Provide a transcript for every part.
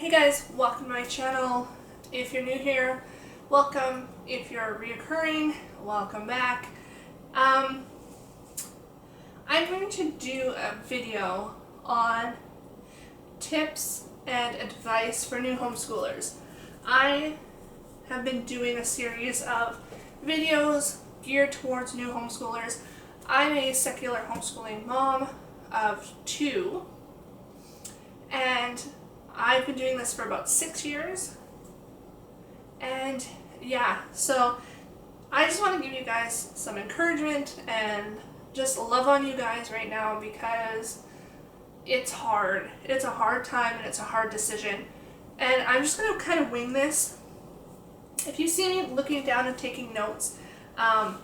Hey guys, welcome to my channel. If you're new here, welcome. If you're reoccurring, welcome back. I'm going to do a video on tips and advice for new homeschoolers. I have been doing a series of videos geared towards new homeschoolers. I'm a secular homeschooling mom of 2, and I've been doing this for about 6 years. And yeah, so I just want to give you guys some encouragement and just love on you guys right now, because it's hard. It's a hard time and it's a hard decision. And I'm just going to kind of wing this. If you see me looking down and taking notes,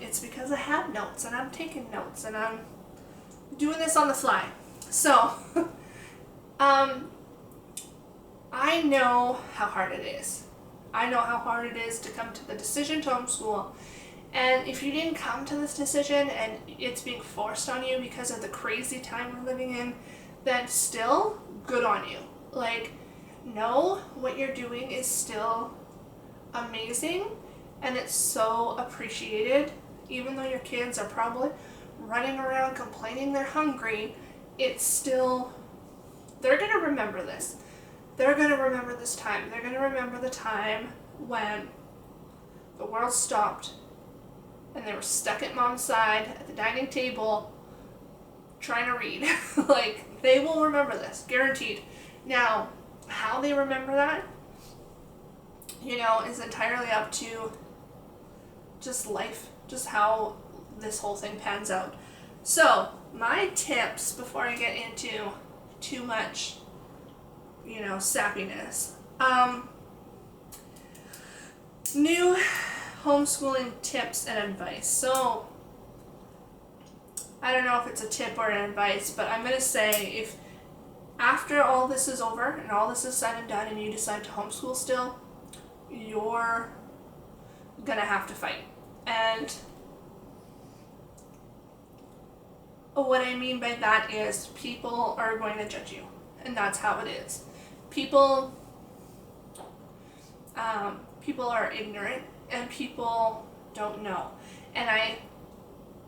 it's because I have notes and I'm taking notes and I'm doing this on the fly. So, I know how hard it is. I know how hard it is to come to the decision to homeschool. And if you didn't come to this decision and it's being forced on you because of the crazy time we're living in, then still, good on you. Like, know what you're doing is still amazing and it's so appreciated. Even though your kids are probably running around complaining they're hungry, it's still, they're going to remember this. They're going to remember this time. They're going to remember the time when the world stopped and they were stuck at mom's side at the dining table trying to read. Like, they will remember this, guaranteed. Now, how they remember that, is entirely up to just life, just how this whole thing pans out. So, my tips before I get into too much sappiness. New homeschooling tips and advice. So, I don't know if it's a tip or an advice, but I'm going to say, if after all this is over and all this is said and done and you decide to homeschool still, you're going to have to fight. And what I mean by that is people are going to judge you. And that's how it is. People are ignorant and people don't know. And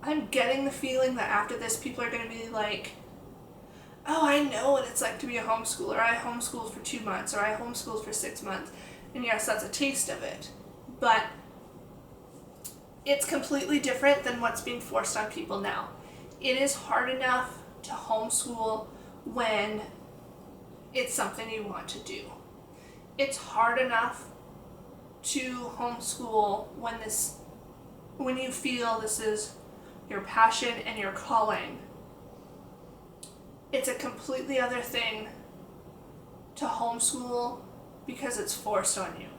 I'm getting the feeling that after this, people are going to be like, oh, I know what it's like to be a homeschooler. I homeschooled for 2 months, or I homeschooled for 6 months. And yes, that's a taste of it. But it's completely different than what's being forced on people now. It is hard enough to homeschool when it's something you want to do. It's hard enough to homeschool when you feel this is your passion and your calling. It's a completely other thing to homeschool because it's forced on you.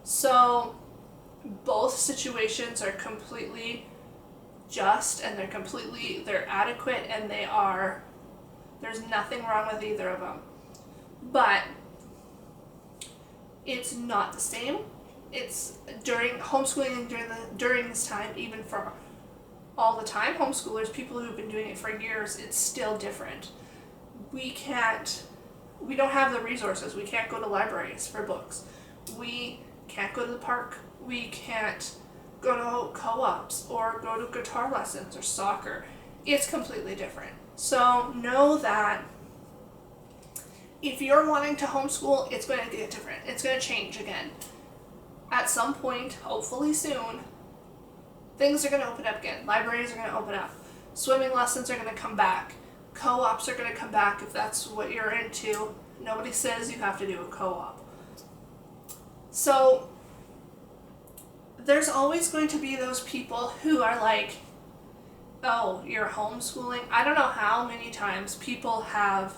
So both situations are completely just, and they're adequate, and there's nothing wrong with either of them. But it's not the same. It's during homeschooling and during this time, even for all the time homeschoolers, people who've been doing it for years, it's still different. We don't have the resources. We can't go to libraries for books. We can't go to the park. We can't go to co-ops or go to guitar lessons or soccer. It's completely different. So know that if you're wanting to homeschool, it's going to get different. It's going to change again. At some point, hopefully soon, things are going to open up again. Libraries are going to open up. Swimming lessons are going to come back. Co-ops are going to come back if that's what you're into. Nobody says you have to do a co-op. So there's always going to be those people who are like, oh, you're homeschooling. I don't know how many times people have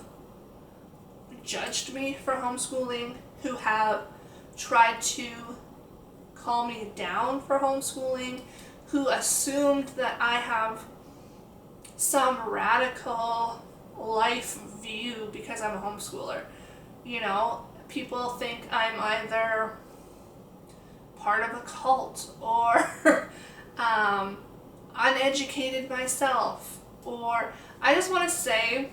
judged me for homeschooling, who have tried to call me down for homeschooling, who assumed that I have some radical life view because I'm a homeschooler. People think I'm either part of a cult or uneducated myself, or I just want to say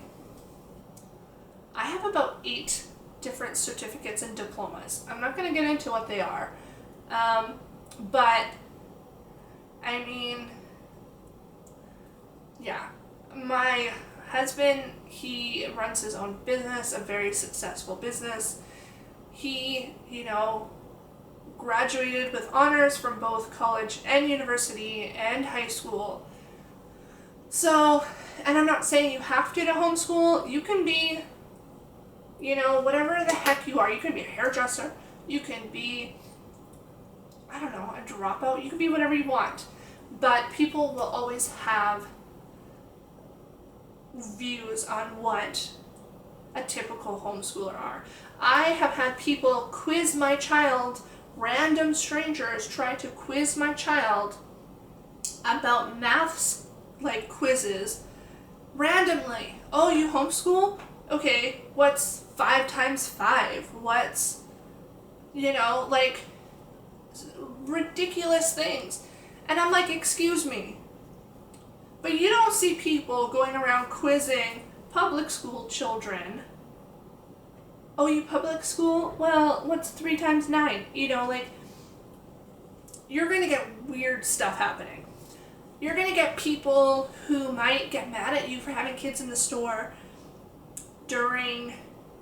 I have about 8 different certificates and diplomas. I'm not going to get into what they are. But, I mean, yeah. My husband, he runs his own business, a very successful business. He, graduated with honors from both college and university and high school. So, and I'm not saying you have to homeschool. You can be, whatever the heck you are. You can be a hairdresser. You can be, I don't know, a dropout. You can be whatever you want. But people will always have views on what a typical homeschooler are. I have had people quiz my child, random strangers try to quiz my child about maths, like quizzes, randomly. Oh, you homeschool? Okay, what's 5 times 5? What's, ridiculous things. And I'm like, excuse me. But you don't see people going around quizzing public school children. Oh, you public school? Well, what's 3 times 9? You're going to get weird stuff happening. You're going to get people who might get mad at you for having kids in the store during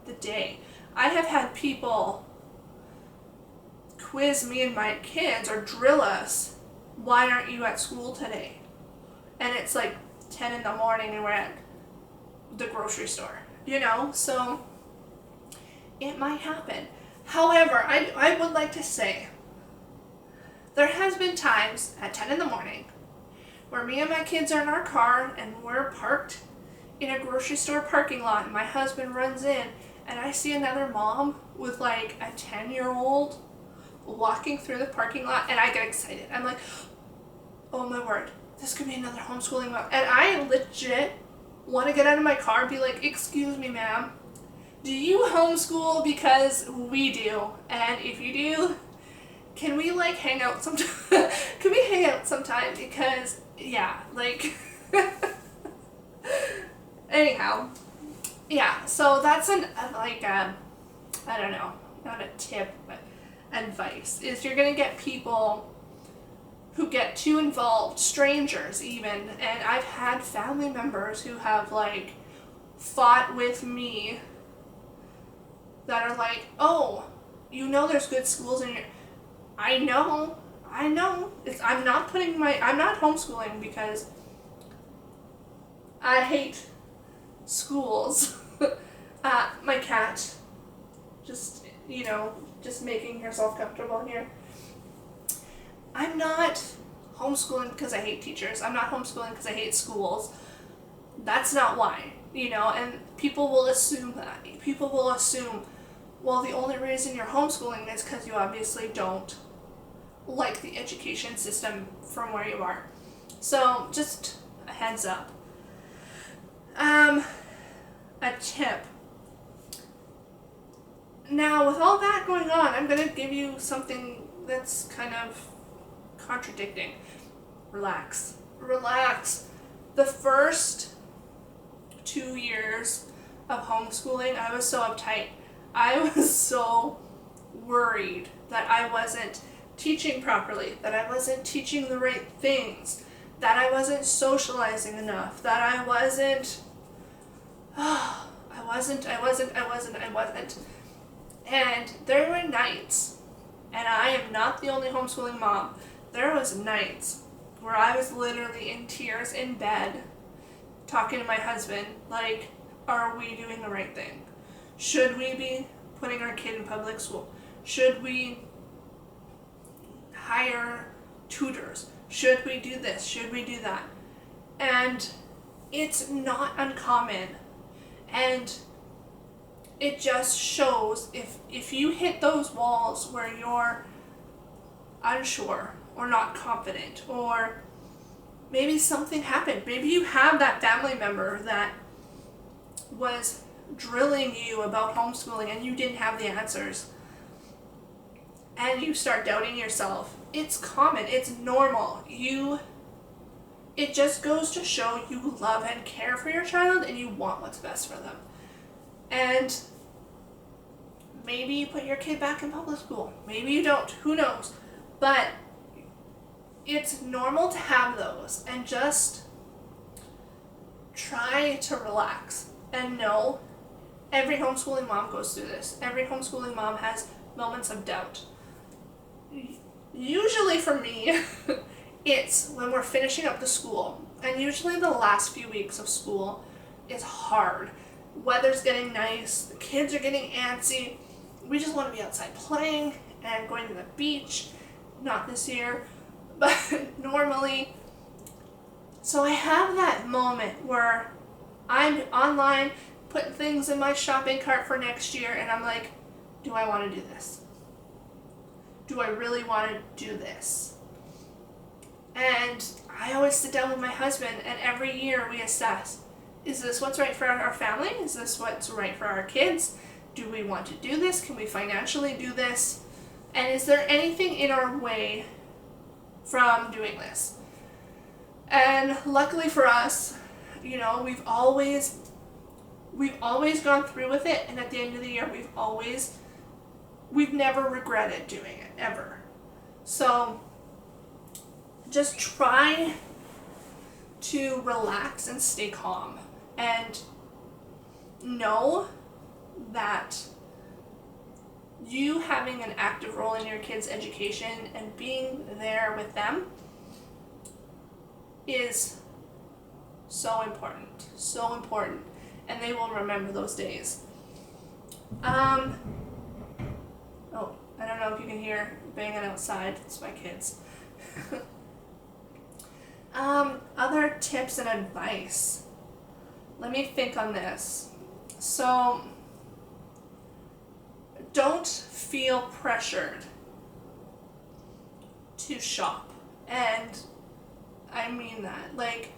the day. I have had people quiz me and my kids or drill us, why aren't you at school today? And it's like 10 in the morning and we're at the grocery store, so it might happen. However, I would like to say there has been times at 10 in the morning where me and my kids are in our car and we're parked in a grocery store parking lot and my husband runs in and I see another mom with like a 10-year-old walking through the parking lot and I get excited. I'm like, oh my word, this could be another homeschooling mom. And I legit want to get out of my car and be like, excuse me, ma'am, do you homeschool? Because we do. And if you do, can we hang out sometime? Can we hang out sometime? Because, yeah, anyhow. Yeah, so that's I don't know, not a tip, but advice, is you're going to get people who get too involved, strangers even, and I've had family members who have fought with me that are like, oh, there's good schools in your, I know, I'm not homeschooling because I hate schools. My cat, just making herself comfortable here. I'm not homeschooling because I hate teachers. I'm not homeschooling because I hate schools. That's not why, and people will assume that. People will assume, well, the only reason you're homeschooling is because you obviously don't like the education system from where you are. So, just a heads up. A tip. Now, with all that going on, I'm going to give you something that's kind of contradicting. Relax. The first 2 years of homeschooling, I was so uptight. I was so worried that I wasn't teaching properly, that I wasn't teaching the right things, that I wasn't socializing enough, that I wasn't. And there were nights, and I am not the only homeschooling mom, there was nights where I was literally in tears in bed talking to my husband, like, are we doing the right thing? Should we be putting our kid in public school? Should we hire tutors? Should we do this? Should we do that? And it's not uncommon. And it just shows if you hit those walls where you're unsure or not confident, or maybe something happened. Maybe you have that family member that was drilling you about homeschooling and you didn't have the answers. And you start doubting yourself. It's common. It's normal. It just goes to show you love and care for your child and you want what's best for them. And Maybe you put your kid back in public school. Maybe you don't. Who knows? But it's normal to have those, and just try to relax and know every homeschooling mom goes through this. Every homeschooling mom has moments of doubt. Usually for me, it's when we're finishing up the school, and usually the last few weeks of school is hard. Weather's getting nice, the kids are getting antsy, we just want to be outside playing and going to the beach. Not this year, but normally. So I have that moment where I'm online putting things in my shopping cart for next year, and I'm like, do I want to do this? Do I really want to do this? And I always sit down with my husband, and every year we assess, is this what's right for our family? Is this what's right for our kids? Do we want to do this? Can we financially do this? And is there anything in our way from doing this? And luckily for us, we've always gone through with it, and at the end of the year we've never regretted doing it, ever. So just try to relax and stay calm, and know that you having an active role in your kids' education and being there with them is so important, and they will remember those days. Oh, I don't know if you can hear banging outside. It's my kids. Other tips and advice. Let me think on this. So, don't feel pressured to shop. And I mean that. Like,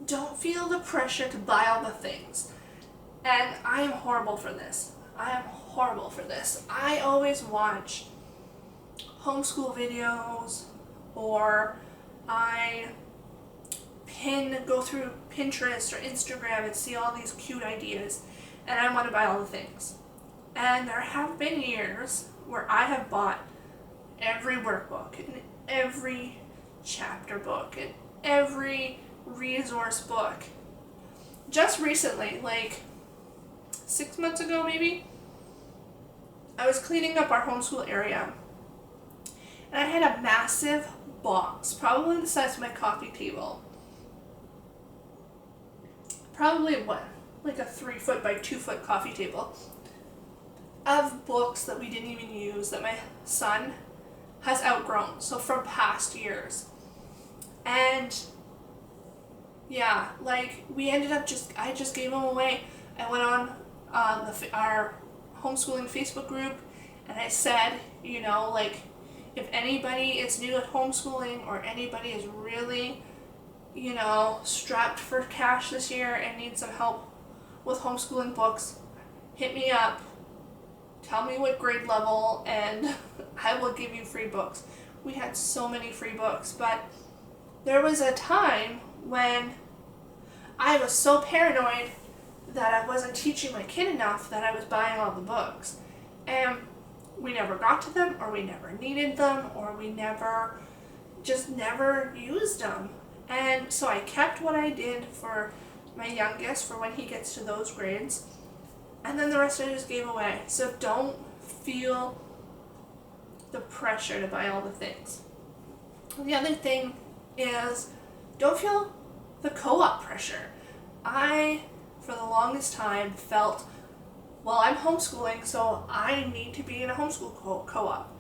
don't feel the pressure to buy all the things. And I am horrible for this. I always watch homeschool videos, or I go through Pinterest or Instagram and see all these cute ideas, and I want to buy all the things. And there have been years where I have bought every workbook and every chapter book and every resource book. Just recently, like 6 months ago maybe, I was cleaning up our homeschool area, and I had a massive box, probably the size of my coffee table. Probably like a 3 foot by 2 foot coffee table of books that we didn't even use, that my son has outgrown, so from past years. And yeah, like we ended up I just gave them away. I went on our homeschooling Facebook group, and I said, like, if anybody is new at homeschooling, or anybody is really, strapped for cash this year and needs some help with homeschooling books, hit me up. Tell me what grade level, and I will give you free books. We had so many free books, but there was a time when I was so paranoid that I wasn't teaching my kid enough that I was buying all the books. And we never got to them, or we never needed them, or we never used them. And so I kept what I did for my youngest for when he gets to those grades, and then the rest I just gave away. So don't feel the pressure to buy all the things. The other thing is, don't feel the co-op pressure. I, for the longest time, felt, well, I'm homeschooling, so I need to be in a homeschool co-op.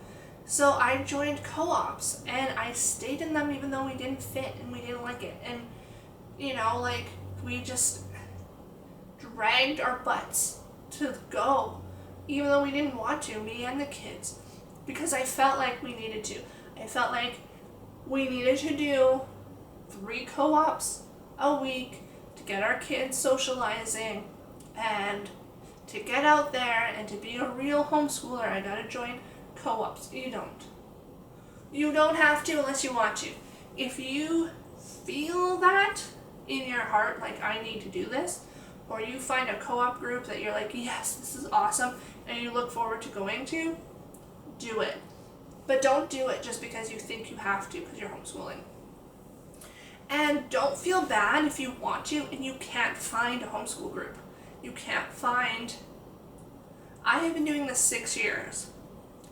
So I joined co-ops, and I stayed in them even though we didn't fit and we didn't like it. And, we just dragged our butts to go, even though we didn't want to, me and the kids, because I felt like we needed to. I felt like we needed to do 3 co-ops a week to get our kids socializing and to get out there and to be a real homeschooler. I gotta join co-ops. You don't have to unless you want to. If you feel that in your heart, like, I need to do this, or you find a co-op group that you're like, yes, this is awesome, and you look forward to going to, do it. But don't do it just because you think you have to because you're homeschooling. And don't feel bad if you want to and you can't find a homeschool group. You can't find... I have been doing this 6 years,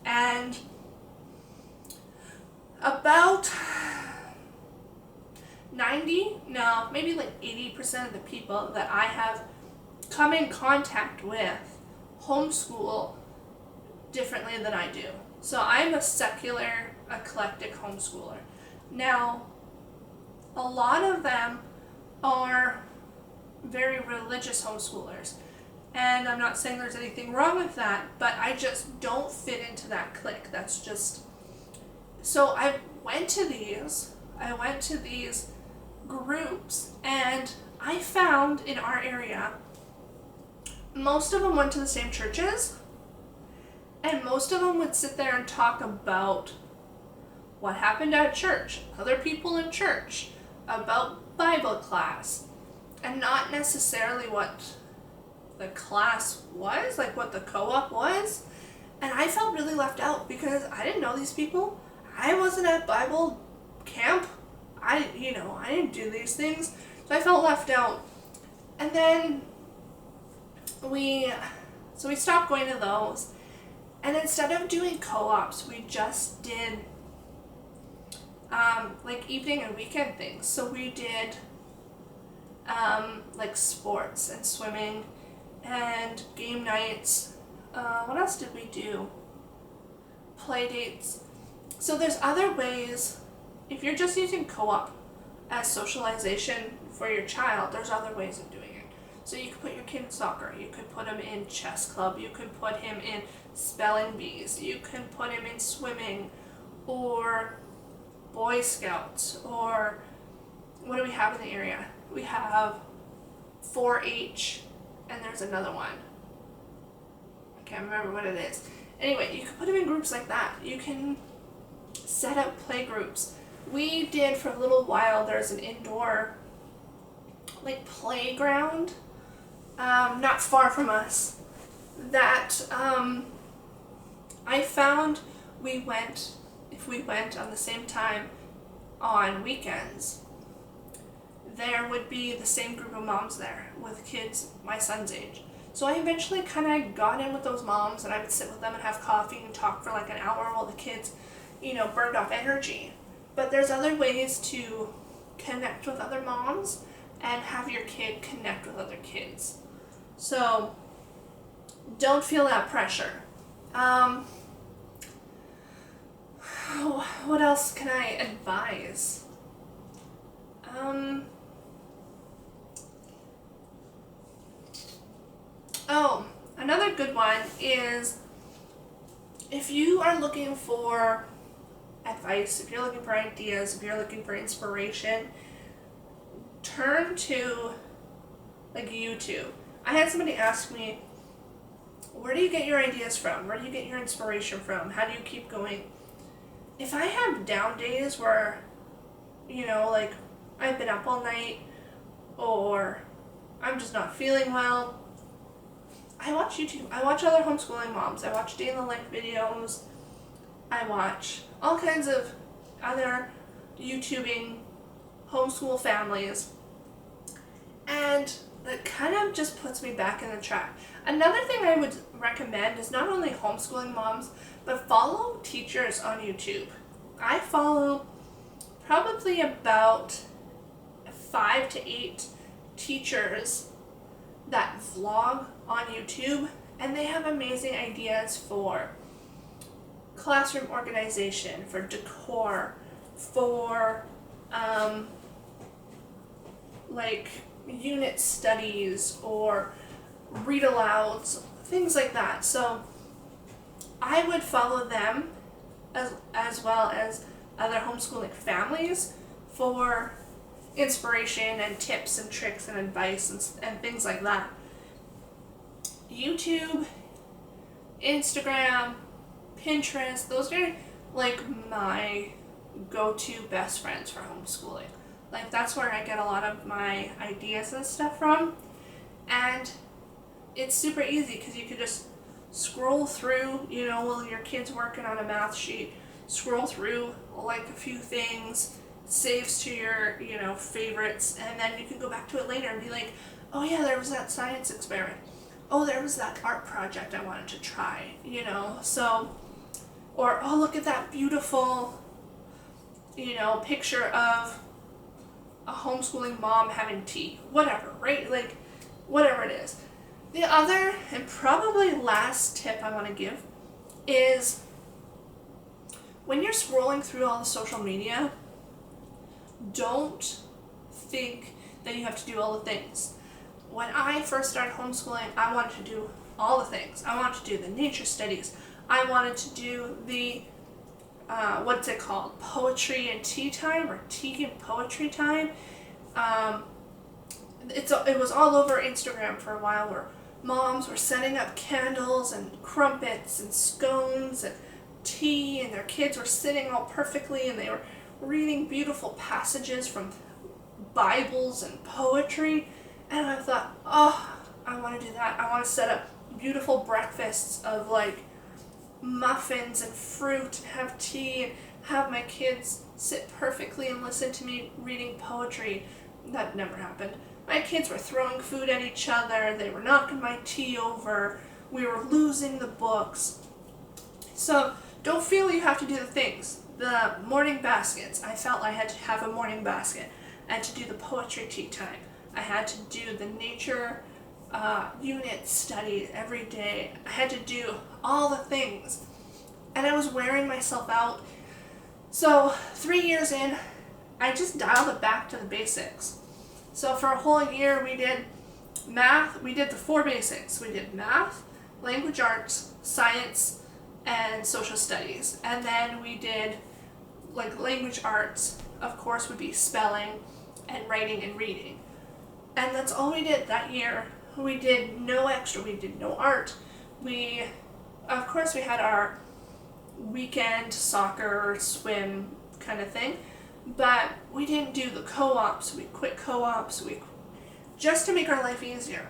and about 80% of the people that I have come in contact with homeschool differently than I do. So I'm a secular, eclectic homeschooler. Now, a lot of them are very religious homeschoolers. And I'm not saying there's anything wrong with that, but I just don't fit into that clique. That's just... So I went to these groups, and I found in our area, most of them went to the same churches, and most of them would sit there and talk about what happened at church, other people in church, about Bible class, and not necessarily what the class was, like what the co-op was. And I felt really left out because I didn't know these people. I wasn't at Bible camp. I didn't do these things. So I felt left out. And then we stopped going to those. And instead of doing co-ops, we just did like evening and weekend things. So we did like sports and swimming and game nights. What else did we do? Play dates. So there's other ways. If you're just using co-op as socialization for your child, there's other ways of doing it. So you could put your kid in soccer, you could put him in chess club, you could put him in spelling bees, you can put him in swimming, or Boy Scouts, or what do we have in the area? We have 4-H, and there's another one. I can't remember what it is. Anyway, you can put them in groups like that. You can set up play groups. We did for a little while, there's an indoor like playground not far from us that I found if we went on the same time on weekends, there would be the same group of moms there with kids my son's age. So I eventually kind of got in with those moms, and I would sit with them and have coffee and talk for like an hour while the kids, burned off energy. But there's other ways to connect with other moms and have your kid connect with other kids. So don't feel that pressure. What else can I advise? Another good one is if you are looking for advice, if you're looking for ideas, if you're looking for inspiration, turn to like YouTube. I had somebody ask me, where do you get your ideas from? Where do you get your inspiration from? How do you keep going? If I have down days where, like I've been up all night or I'm just not feeling well, I watch YouTube. I watch other homeschooling moms. I watch day in the life videos. I watch all kinds of other YouTubing homeschool families. And that kind of just puts me back in the track. Another thing I would recommend is not only homeschooling moms, but follow teachers on YouTube. I follow probably about 5 to 8 teachers that vlog on YouTube, and they have amazing ideas for classroom organization, for decor, for like unit studies or read alouds, things like that. So I would follow them as well as other homeschooling families for inspiration and tips and tricks and advice and things like that. YouTube, Instagram, Pinterest, those are like my go-to best friends for homeschooling. Like that's where I get a lot of my ideas and stuff from. And it's super easy because you can just scroll through, while your kid's working on a math sheet, scroll through like a few things, saves to your, favorites, and then you can go back to it later and be like, oh yeah, there was that science experiment. Oh, there was that art project I wanted to try, so, or, oh, look at that beautiful, picture of a homeschooling mom having tea, whatever, right? Like, whatever it is. The other and probably last tip I want to give is when you're scrolling through all the social media, don't think that you have to do all the things. When I first started homeschooling, I wanted to do all the things. I wanted to do the nature studies. I wanted to do the, what's it called? Poetry and tea time, or tea and poetry time. It was all over Instagram for a while, where moms were setting up candles and crumpets and scones and tea, and their kids were sitting all perfectly, and they were reading beautiful passages from Bibles and poetry. And I thought, oh, I want to do that. I want to set up beautiful breakfasts of like muffins and fruit, and have tea, and have my kids sit perfectly and listen to me reading poetry. That never happened. My kids were throwing food at each other. They were knocking my tea over. We were losing the books. So don't feel you have to do the things. The morning baskets. I felt I had to have a morning basket. I had to do the poetry tea time. I had to do the nature unit study every day. I had to do all the things. And I was wearing myself out. So 3 years in, I just dialed it back to the basics. So for a whole year we did math. We did the 4 basics. We did math, language arts, science, and social studies. And then we did like language arts, of course, would be spelling and writing and reading. And that's all we did that year. We did no extra. We did no art. Of course, we had our weekend soccer, swim kind of thing, but we didn't do the co-ops. We quit co-ops. Just to make our life easier.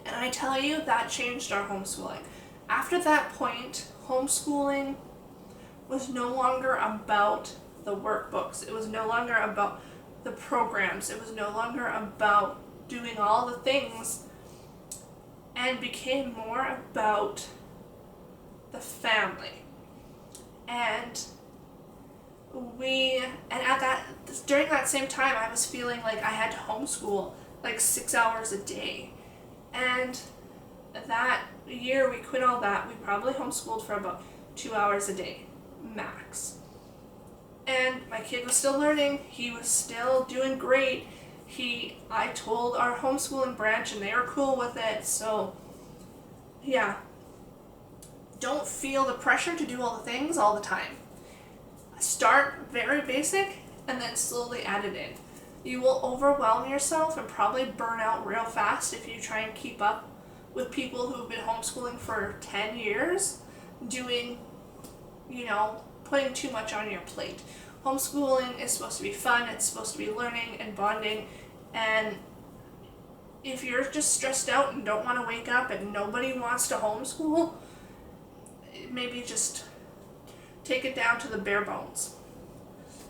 And I tell you, that changed our homeschooling. After that point, homeschooling was no longer about the workbooks. It was no longer about the programs. It was no longer about doing all the things, and became more about the family. During that same time, I was feeling like I had to homeschool like 6 hours a day. And that year we quit all that. We probably homeschooled for about 2 hours a day, max. And my kid was still learning. He was still doing great. I told our homeschooling branch and they were cool with it. So yeah, don't feel the pressure to do all the things all the time. Start very basic and then slowly add it in. You will overwhelm yourself and probably burn out real fast if you try and keep up with people who've been homeschooling for 10 years doing, putting too much on your plate. Homeschooling is supposed to be fun. It's supposed to be learning and bonding. And if you're just stressed out and don't want to wake up and nobody wants to homeschool, maybe just take it down to the bare bones.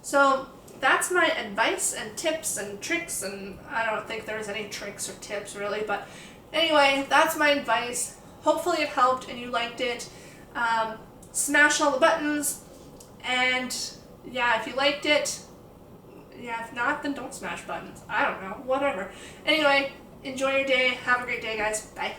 So that's my advice and tips and tricks, and I don't think there's any tricks or tips really, but anyway, that's my advice. Hopefully it helped and you liked it. Smash all the buttons, and yeah, if you liked it, yeah, if not, then don't smash buttons. I don't know, whatever. Anyway, enjoy your day. Have a great day, guys. Bye.